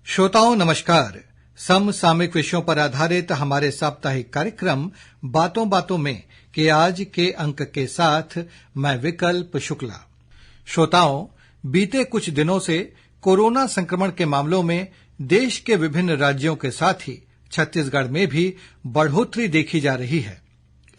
श्रोताओं नमस्कार। समसामयिक विषयों पर आधारित हमारे साप्ताहिक कार्यक्रम बातों बातों में के आज के अंक के साथ मैं विकल्प शुक्ला। श्रोताओं, बीते कुछ दिनों से कोरोना संक्रमण के मामलों में देश के विभिन्न राज्यों के साथ ही छत्तीसगढ़ में भी बढ़ोतरी देखी जा रही है।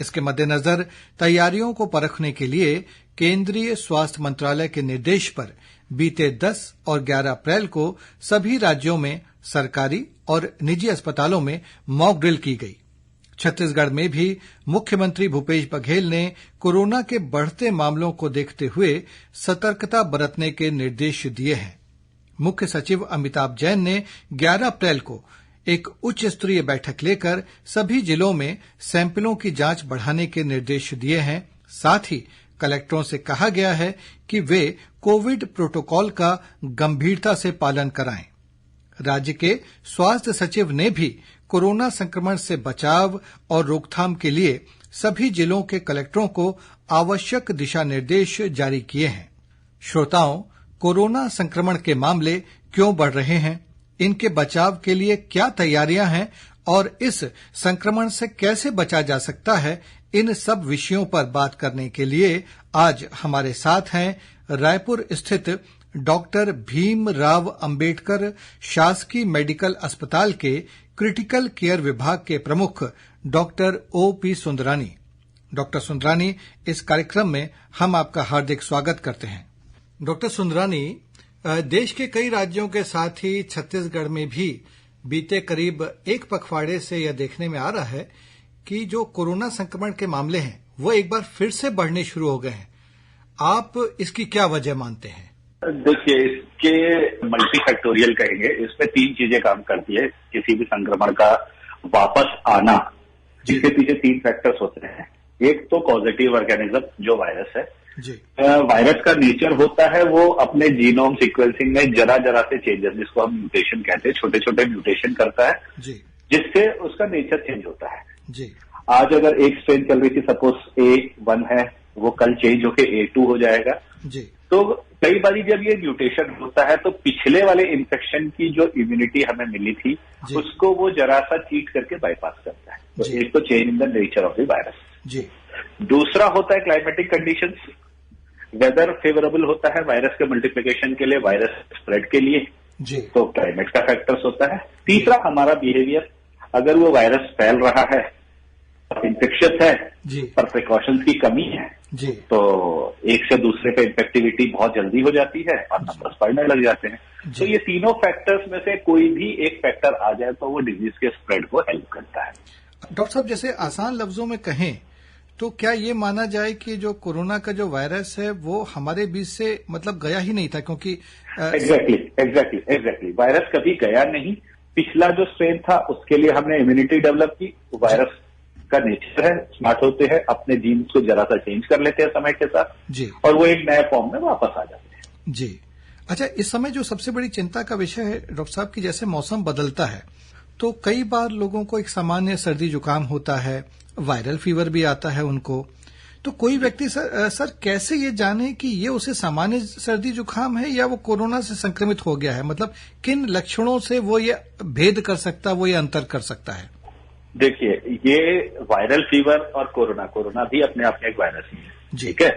इसके मद्देनजर तैयारियों को परखने के लिए केंद्रीय स्वास्थ्य मंत्रालय के निर्देश पर बीते 10 और 11 अप्रैल को सभी राज्यों में सरकारी और निजी अस्पतालों में मॉक ड्रिल की गई। छत्तीसगढ़ में भी मुख्यमंत्री भूपेश बघेल ने कोरोना के बढ़ते मामलों को देखते हुए सतर्कता बरतने के निर्देश दिए हैं। मुख्य सचिव अमिताभ जैन ने 11 अप्रैल को एक उच्च स्तरीय बैठक लेकर सभी जिलों में सैंपलों की जांच बढ़ाने के निर्देश दिए हैं। साथ ही कलेक्टरों से कहा गया है कि वे कोविड प्रोटोकॉल का गंभीरता से पालन कराएं। राज्य के स्वास्थ्य सचिव ने भी कोरोना संक्रमण से बचाव और रोकथाम के लिए सभी जिलों के कलेक्टरों को आवश्यक दिशा निर्देश जारी किए हैं। श्रोताओं, कोरोना संक्रमण के मामले क्यों बढ़ रहे हैं, इनके बचाव के लिए क्या तैयारियां हैं और इस संक्रमण से कैसे बचा जा सकता है, इन सब विषयों पर बात करने के लिए आज हमारे साथ हैं रायपुर स्थित डॉक्टर भीमराव अंबेडकर शासकीय मेडिकल अस्पताल के क्रिटिकल केयर विभाग के प्रमुख doctor OP Sundarani. Doctor Sundarani, इस कार्यक्रम में हम आपका हार्दिक स्वागत करते हैं। डॉक्टर सुंदरानी, देश के कई राज्यों के साथ ही छत्तीसगढ़ में भी बीते करीब एक पखवाड़े से यह देखने में आ रहा है कि जो कोरोना संक्रमण के मामले हैं वो एक बार फिर से बढ़ने शुरू हो गए हैं। आप इसकी क्या वजह मानते हैं? देखिए, इसके मल्टीफैक्टोरियल कहेंगे। इसमें 3 चीजें काम करती है किसी भी संक्रमण का वापस आना। जिसके पीछे 3 फैक्टर्स होते हैं। एक तो पॉजिटिव ऑर्गेनिज्म जो वायरस है। वायरस का नेचर होता है वो अपने जीनोम सीक्वेंसिंग में जरा जरा से चेंजेस, जिसको हम म्यूटेशन कहते हैं, छोटे छोटे म्यूटेशन करता है जिससे उसका नेचर चेंज होता है। आज अगर एक स्ट्रेन चल रही थी, सपोज A1 है, वो कल चेंज होकर A2 हो जाएगा। तो कई बार जब ये म्यूटेशन होता है तो पिछले वाले इन्फेक्शन की जो इम्यूनिटी हमें मिली थी उसको वो जरा सा चीट करके बाईपास करता है। तो एक तो change in the nature of the virus. दूसरा होता है क्लाइमेटिक कंडीशंस। वेदर फेवरेबल होता है वायरस के मल्टीप्लिकेशन के लिए, वायरस स्प्रेड के लिए, तो क्लाइमेट का फैक्टर्स होता है। तीसरा हमारा बिहेवियर। अगर वो वायरस फैल रहा है, इन्फेक्शियस है, पर प्रिकॉशंस की कमी है, तो एक से दूसरे पे इन्फेक्टिविटी बहुत जल्दी हो जाती है और नंबर्स बढ़ने लग जाते हैं। तो ये तीनों फैक्टर्स में से कोई भी एक फैक्टर आ जाए तो वो डिजीज के स्प्रेड को हेल्प करता है। डॉक्टर साहब, जैसे आसान लफ्जों में कहें तो क्या ये माना जाए कि जो कोरोना का जो वायरस है वो हमारे बीच से मतलब गया ही नहीं था? क्योंकि एग्जैक्टली वायरस कभी गया नहीं। पिछला जो स्ट्रेन था उसके लिए हमने इम्यूनिटी डेवलप की। वायरस का नेचर है, स्मार्ट होते हैं, अपने जीन्स को जरा सा चेंज कर लेते हैं समय के साथ और वो एक नए फॉर्म में वापस आ जाते हैं। जी अच्छा, इस समय जो सबसे बड़ी चिंता का विषय है डॉक्टर साहब की, जैसे मौसम बदलता है तो कई बार लोगों को एक सामान्य सर्दी जुकाम होता है, वायरल फीवर भी आता है उनको। तो कोई व्यक्ति सर कैसे ये जाने कि ये उसे सामान्य सर्दी जुकाम है या वो कोरोना से संक्रमित हो गया है? मतलब किन लक्षणों से वो ये भेद कर सकता है, वो ये अंतर कर सकता है? देखिए, ये वायरल फीवर और कोरोना भी अपने आप में एक वायरस ही है, ठीक है।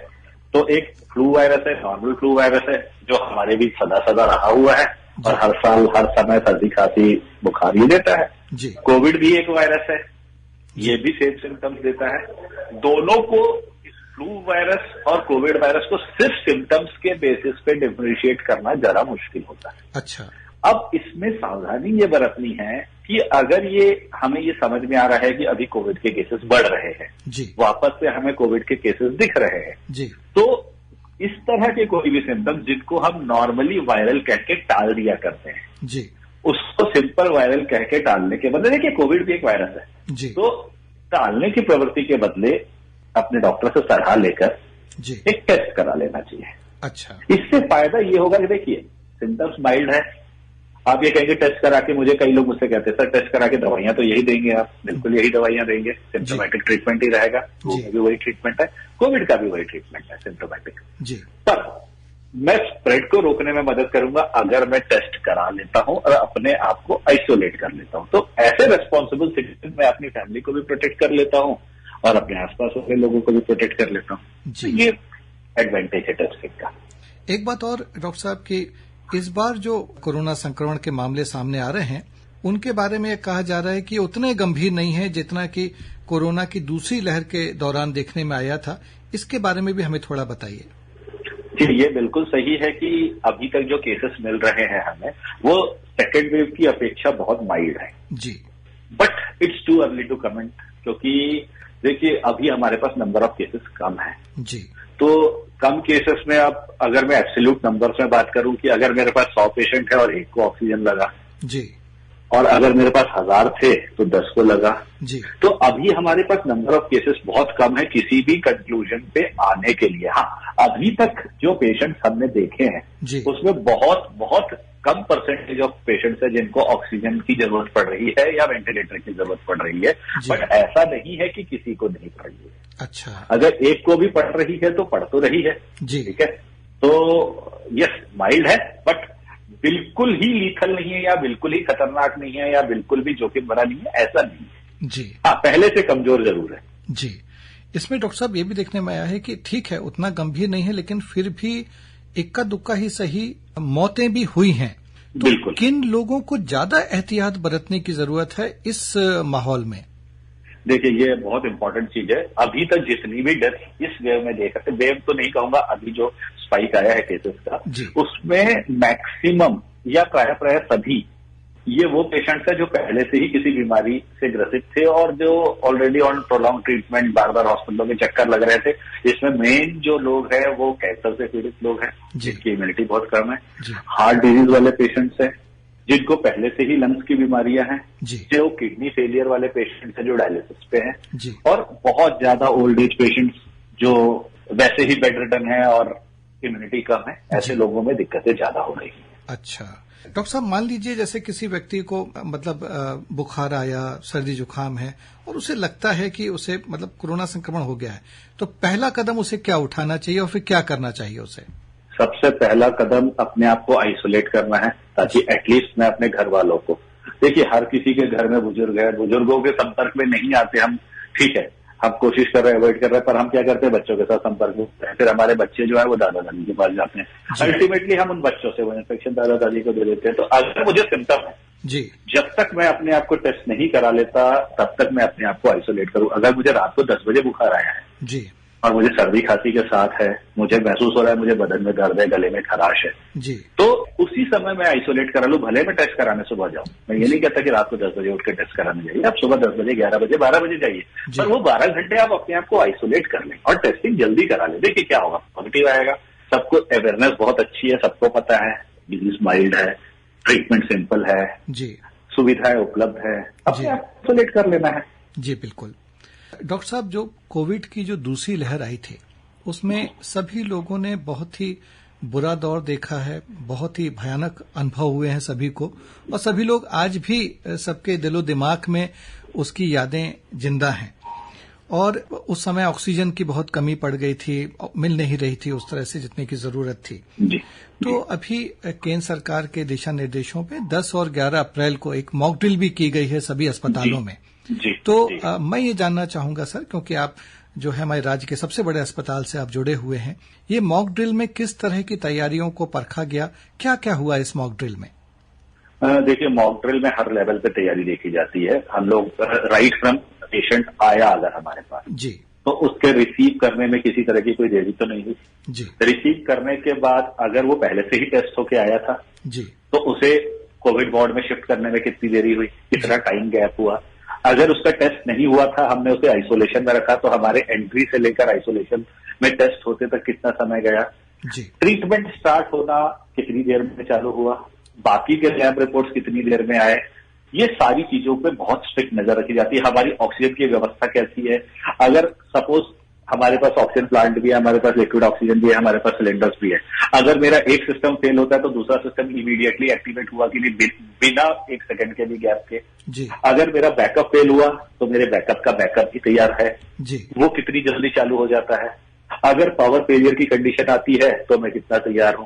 तो एक फ्लू वायरस है, नॉर्मल फ्लू वायरस है जो हमारे बीच सदा रहा हुआ है और हर साल हर समय सर्दी खांसी बुखार ही देता है। कोविड भी एक वायरस है, ये भी सेम सिम्टम्स देता है। दोनों को, फ्लू वायरस और कोविड वायरस को सिर्फ सिम्टम्स के बेसिस पे डिफरेंशिएट करना जरा मुश्किल होता है। अच्छा, अब इसमें सावधानी ये बरतनी है कि अगर ये हमें ये समझ में आ रहा है कि अभी कोविड के केसेस बढ़ रहे हैं, वापस से हमें कोविड के केसेस दिख रहे हैं, तो इस तरह के कोई भी सिम्टम्स जिनको हम नॉर्मली वायरल कह के टाल दिया करते हैं, उसको सिंपल वायरल कह के टालने के बदले, देखिए कोविड भी एक वायरस है, तो टालने की प्रवृत्ति के बदले अपने डॉक्टर से सलाह लेकर एक टेस्ट करा लेना चाहिए। अच्छा, इससे फायदा ये होगा कि देखिए सिम्टम्स माइल्ड है, आप ये कहेंगे टेस्ट करा के, मुझे कई लोग मुझसे कहते हैं सर टेस्ट करा के दवाइयां तो यही देंगे आप, बिल्कुल यही दवाइयां देंगे, सिम्टोमेटिक ट्रीटमेंट ही रहेगा, फ्लू में भी वही ट्रीटमेंट है, कोविड का भी वही ट्रीटमेंट है सिम्टोमेटिक। पर मैं स्प्रेड को रोकने में मदद करूंगा अगर मैं टेस्ट करा लेता हूं और अपने आप को आइसोलेट कर लेता हूं। तो ऐसे रेस्पॉन्सिबल सिटीजन मैं अपनी फैमिली को भी प्रोटेक्ट कर लेता हूं और अपने आसपास वाले लोगों को भी प्रोटेक्ट कर लेता हूं। तो ये एडवांटेज है टेस्टिंग का। एक बात और डॉक्टर साहब की, इस बार जो कोरोना संक्रमण के मामले सामने आ रहे हैं उनके बारे में कहा जा रहा है कि उतने गंभीर नहीं है जितना कि कोरोना की दूसरी लहर के दौरान देखने में आया था। इसके बारे में भी हमें थोड़ा बताइए। जी, ये बिल्कुल सही है कि अभी तक जो केसेस मिल रहे हैं हमें वो सेकेंड वेव की अपेक्षा बहुत माइल्ड है जी। But it's too early to comment, क्योंकि देखिए अभी हमारे पास नंबर ऑफ केसेस कम है जी। तो कम केसेस में अब अगर मैं एब्सोल्यूट नंबर्स में बात करूं कि अगर मेरे पास 100 पेशेंट है और 1 को ऑक्सीजन लगा जी, और अगर मेरे पास 1000 थे तो 10 को लगा जी, तो अभी हमारे पास नंबर ऑफ केसेस बहुत कम है किसी भी कंक्लूजन पे आने के लिए। हाँ, अभी तक जो पेशेंट्स हमने देखे हैं उसमें बहुत बहुत कम परसेंटेज ऑफ पेशेंट्स है जिनको ऑक्सीजन की जरूरत पड़ रही है या वेंटिलेटर की जरूरत पड़ रही है, बट ऐसा नहीं है कि किसी को नहीं पड़ रही है। अच्छा, अगर एक को भी पड़ रही है तो पड़ तो रही है जी, ठीक है। तो यस, माइल्ड है बट बिल्कुल ही लीथल नहीं है या बिल्कुल ही खतरनाक नहीं है या बिल्कुल भी जोखिम भरा नहीं है, ऐसा नहीं है जी। हाँ, पहले से कमजोर जरूर है जी। इसमें डॉक्टर साहब ये भी देखने में आया है कि ठीक है उतना गंभीर नहीं है लेकिन फिर भी इक्का दुक्का ही सही मौतें भी हुई हैं। तो बिल्कुल। किन लोगों को ज्यादा एहतियात बरतने की जरूरत है इस माहौल में? देखिए, ये बहुत इंपॉर्टेंट चीज है। अभी तक जितनी भी डेथ इस वेव में देख रहे, वेव तो नहीं कहूंगा, अभी जो स्पाइक आया है केसेस का उसमें मैक्सिमम या प्राय सभी ये वो पेशेंट्स है जो पहले से ही किसी बीमारी से ग्रसित थे और जो ऑलरेडी ऑन प्रोलॉन्ग ट्रीटमेंट बार बार हॉस्पिटलों के चक्कर लग रहे थे। इसमें मेन जो लोग हैं वो कैंसर से पीड़ित लोग हैं जिनकी इम्यूनिटी बहुत कम है, हार्ट डिजीज वाले पेशेंट्स हैं जिनको पहले से ही लंग्स की बीमारियां हैं, जो किडनी फेलियर वाले पेशेंट्स हैं जो डायलिसिस पे हैं, और बहुत ज्यादा ओल्ड एज पेशेंट्स जो वैसे ही बेड रिडन है और इम्यूनिटी कम है, ऐसे लोगों में दिक्कतें ज्यादा हो रही हैं। अच्छा डॉक्टर साहब, मान लीजिए जैसे किसी व्यक्ति को मतलब बुखार आया, सर्दी जुकाम है और उसे लगता है कि उसे मतलब कोरोना संक्रमण हो गया है, तो पहला कदम उसे क्या उठाना चाहिए और फिर क्या करना चाहिए उसे? सबसे पहला कदम अपने आप को आइसोलेट करना है ताकि एटलीस्ट मैं अपने घर वालों को, देखिए हर किसी के घर में बुजुर्ग है, बुजुर्गों के संपर्क में नहीं आते हम, ठीक है, हम कोशिश कर रहे हैं, अवॉइड कर रहे हैं, पर हम क्या करते हैं, बच्चों के साथ संपर्क में होते हैं, फिर हमारे बच्चे जो है वो दादा दादी के पास जाते हैं, अल्टीमेटली हम उन बच्चों से वो इन्फेक्शन दादा दादी को दे देते हैं। तो अगर मुझे सिम्टम है जी, जब तक मैं अपने आप को टेस्ट नहीं करा लेता तब तक मैं अपने आप को आइसोलेट करूं। अगर मुझे रात को 10 बजे बुखार आया है जी और मुझे सर्दी खांसी के साथ है, मुझे महसूस हो रहा है मुझे बदन में दर्द है, गले में खराश है जी, तो उसी समय मैं आइसोलेट करा लूं, भले मैं टेस्ट कराने सुबह जाऊं। मैं ये नहीं कहता कि रात को 10 बजे उठ के टेस्ट कराने जाइए, आप सुबह 10 बजे 11 बजे 12 बजे जाइए, पर वो 12 घंटे आप अपने आप को आइसोलेट कर लें और टेस्टिंग जल्दी करा लें। देखिए क्या होगा, पॉजिटिव आएगा, सबको अवेयरनेस बहुत अच्छी है, सबको पता है डिजीज माइल्ड है, ट्रीटमेंट सिंपल है जी, सुविधाएं उपलब्ध है, अपने आप आइसोलेट कर लेना है जी। बिल्कुल डॉक्टर साहब, जो कोविड की जो दूसरी लहर आई थी उसमें सभी लोगों ने बहुत ही बुरा दौर देखा है, बहुत ही भयानक अनुभव हुए हैं सभी को, और सभी लोग आज भी सबके दिलो दिमाग में उसकी यादें जिंदा हैं। और उस समय ऑक्सीजन की बहुत कमी पड़ गई थी, मिल नहीं रही थी उस तरह से जितने की जरूरत थी जी। तो अभी केंद्र सरकार के दिशा निर्देशों पे 10 और 11 अप्रैल को एक मॉक ड्रिल भी की गई है सभी अस्पतालों में जी। तो जी। मैं ये जानना चाहूंगा सर, क्योंकि आप जो है हमारे राज्य के सबसे बड़े अस्पताल से आप जुड़े हुए हैं, ये मॉक ड्रिल में किस तरह की तैयारियों को परखा गया, क्या क्या हुआ इस मॉक ड्रिल में? देखिए, मॉक ड्रिल में हर लेवल पे तैयारी देखी जाती है। हम लोग राइट फ्रॉम पेशेंट आया अगर हमारे पास जी, तो उसके रिसीव करने में किसी तरह की कोई देरी तो नहीं हुई जी। रिसीव करने के बाद अगर वो पहले से ही टेस्ट होके आया था जी, तो उसे कोविड वार्ड में शिफ्ट करने में कितनी देरी हुई, कितना टाइम गैप हुआ। अगर उसका टेस्ट नहीं हुआ था, हमने उसे आइसोलेशन में रखा, तो हमारे एंट्री से लेकर आइसोलेशन में टेस्ट होते तक कितना समय गया जी। ट्रीटमेंट स्टार्ट होना कितनी देर में चालू हुआ, बाकी के लैब रिपोर्ट्स कितनी देर में आए, ये सारी चीजों पे बहुत स्ट्रिक्ट नजर रखी जाती है। हमारी ऑक्सीजन की व्यवस्था कैसी है, अगर सपोज हमारे पास ऑक्सीजन प्लांट भी है, हमारे पास लिक्विड ऑक्सीजन भी है, हमारे पास सिलेंडर्स भी है। अगर मेरा एक सिस्टम फेल होता है तो दूसरा सिस्टम इमीडिएटली एक्टिवेट हुआ कि नहीं, बिना एक सेकंड के भी गैप के जी। अगर मेरा बैकअप फेल हुआ तो मेरे बैकअप का बैकअप भी तैयार है जी। वो कितनी जल्दी चालू हो जाता है। अगर पावर फेलियर की कंडीशन आती है तो मैं कितना तैयार हूं।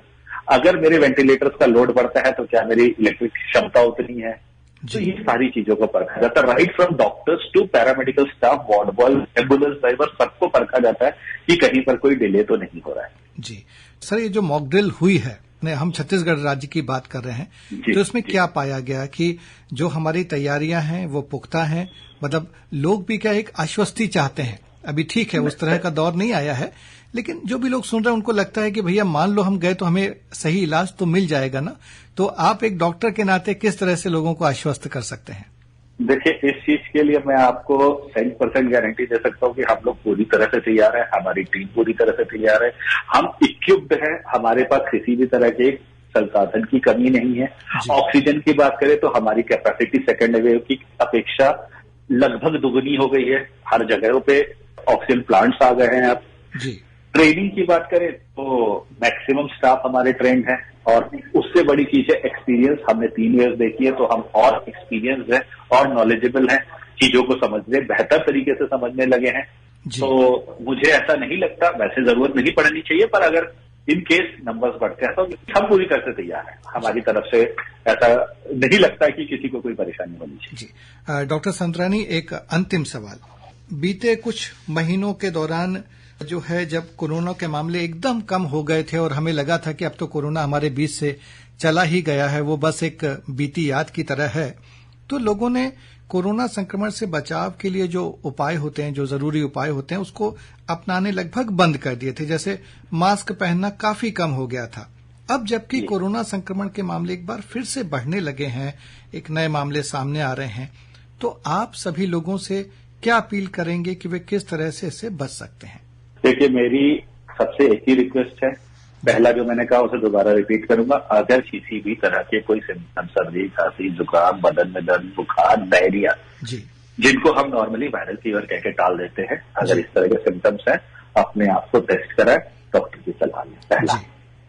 अगर मेरे वेंटिलेटर्स का लोड बढ़ता है तो क्या मेरी इलेक्ट्रिक क्षमता उतनी है। तो ये सारी चीजों को परखा जाता है, right from doctors to paramedical staff, ward boy, ambulance driver, सबको परखा जाता है कि कहीं पर कोई डिले तो नहीं हो रहा है जी। सर, ये जो मॉक ड्रिल हुई है, हम छत्तीसगढ़ राज्य की बात कर रहे हैं, तो इसमें क्या पाया गया कि जो हमारी तैयारियां हैं वो पुख्ता हैं? मतलब लोग भी क्या एक आश्वस्ति चाहते हैं। अभी ठीक है, उस तरह का दौर नहीं आया है, लेकिन जो भी लोग सुन रहे हैं उनको लगता है कि भैया मान लो हम गए तो हमें सही इलाज तो मिल जाएगा ना। तो आप एक डॉक्टर के नाते किस तरह से लोगों को आश्वस्त कर सकते हैं? देखिए, इस चीज के लिए मैं आपको 100% गारंटी दे सकता हूँ कि हम लोग पूरी तरह से तैयार है, हमारी टीम पूरी तरह से तैयार है, हम इक्विप्ड है, हमारे पास किसी भी तरह के संसाधन की कमी नहीं है। ऑक्सीजन की बात करें तो हमारी कैपेसिटी सेकेंड वेव की अपेक्षा लगभग दुगुनी हो गई है। हर जगहों पे ऑक्सीजन प्लांट्स आ गए हैं अब जी। ट्रेनिंग की बात करें तो मैक्सिमम स्टाफ हमारे ट्रेंड है, और उससे बड़ी चीज है एक्सपीरियंस। हमने 3 ईयर्स देखी है तो हम और एक्सपीरियंस है और नॉलेजेबल है, चीजों को समझने बेहतर तरीके से समझने लगे हैं। तो मुझे ऐसा नहीं लगता, वैसे जरूरत नहीं पड़नी चाहिए, पर अगर इन केस नंबर्स बढ़ते हैं तो हम पूरी तरह से तैयार हैं। हमारी तरफ से ऐसा नहीं लगता कि किसी को कोई परेशानी होनी चाहिए जी। डॉक्टर संतरानी, एक अंतिम सवाल। बीते कुछ महीनों के दौरान जो है, जब कोरोना के मामले एकदम कम हो गए थे और हमें लगा था कि अब तो कोरोना हमारे बीच से चला ही गया है, वो बस एक बीती याद की तरह है, तो लोगों ने कोरोना संक्रमण से बचाव के लिए जो उपाय होते हैं, जो जरूरी उपाय होते हैं, उसको अपनाने लगभग बंद कर दिए थे। जैसे मास्क पहनना काफी कम हो गया था। अब जबकि कोरोना संक्रमण के मामले एक बार फिर से बढ़ने लगे हैं, एक नए मामले सामने आ रहे हैं, तो आप सभी लोगों से क्या अपील करेंगे कि वे किस तरह से इससे बच सकते हैं? देखिए, मेरी सबसे एक ही रिक्वेस्ट है, पहला जो मैंने कहा उसे दोबारा रिपीट करूंगा। अगर किसी भी तरह के कोई सिम्टम, सर्दी, खांसी, जुकाम, बदन में दर्द, बुखार, डायरिया, जिनको हम नॉर्मली वायरल फीवर कह के टाल देते हैं, अगर इस तरह के सिम्टम्स हैं, अपने आप को टेस्ट कराएं, डॉक्टर की सलाह लें। पहला,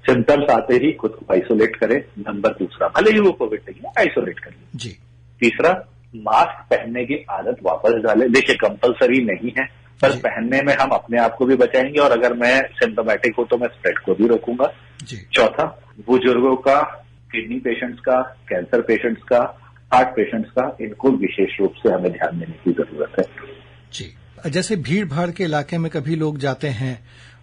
सिम्टम्स आते ही खुद को आइसोलेट करें। नंबर दूसरा, भले ही वो कोविड नहीं है, आइसोलेट करिए। तीसरा, मास्क पहनने की आदत वापस डालें। देखिए, कंपलसरी नहीं है, पर पहनने में हम अपने आप को भी बचाएंगे, और अगर मैं सिम्टोमेटिक हूं तो मैं स्प्रेड को भी रोकूंगा। चौथा, बुजुर्गों का, किडनी पेशेंट्स का, कैंसर पेशेंट्स का, हार्ट पेशेंट्स का, इनको विशेष रूप से हमें ध्यान देने की जरूरत है जी। जैसे भीड़ भाड़ के इलाके में कभी लोग जाते हैं,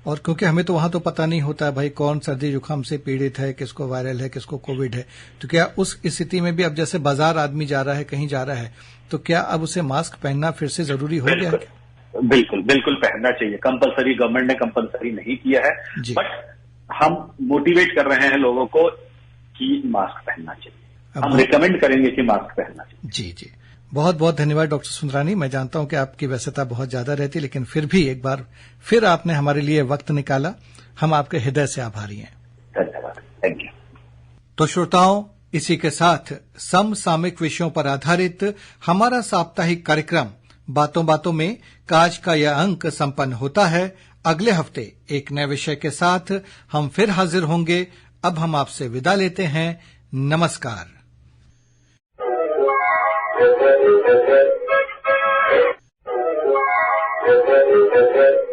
और क्योंकि हमें तो वहां तो पता नहीं होता भाई कौन सर्दी जुकाम से पीड़ित है, किसको वायरल है, किसको कोविड है, तो क्या उस स्थिति में भी अब जैसे बाजार आदमी जा रहा है, कहीं जा रहा है, तो क्या अब उसे मास्क पहनना फिर से जरूरी हो गया है? बिल्कुल बिल्कुल पहनना चाहिए। कंपलसरी, गवर्नमेंट ने कंपलसरी नहीं किया है, बट हम मोटिवेट कर रहे हैं लोगों को कि मास्क पहनना चाहिए। हम रिकमेंड करेंगे कि मास्क पहनना चाहिए। जी जी, बहुत बहुत धन्यवाद डॉक्टर सुंदरानी। मैं जानता हूं कि आपकी व्यस्तता बहुत ज्यादा रहती, लेकिन फिर भी एक बार फिर आपने हमारे लिए वक्त निकाला, हम आपके हृदय से आभारी हैं। धन्यवाद, थैंक यू। तो श्रोताओं, इसी के साथ समसामयिक विषयों पर आधारित हमारा साप्ताहिक कार्यक्रम बातों बातों में काज का यह अंक संपन्न होता है। अगले हफ्ते एक नए विषय के साथ हम फिर हाजिर होंगे। अब हम आपसे विदा लेते हैं। नमस्कार। Thank you.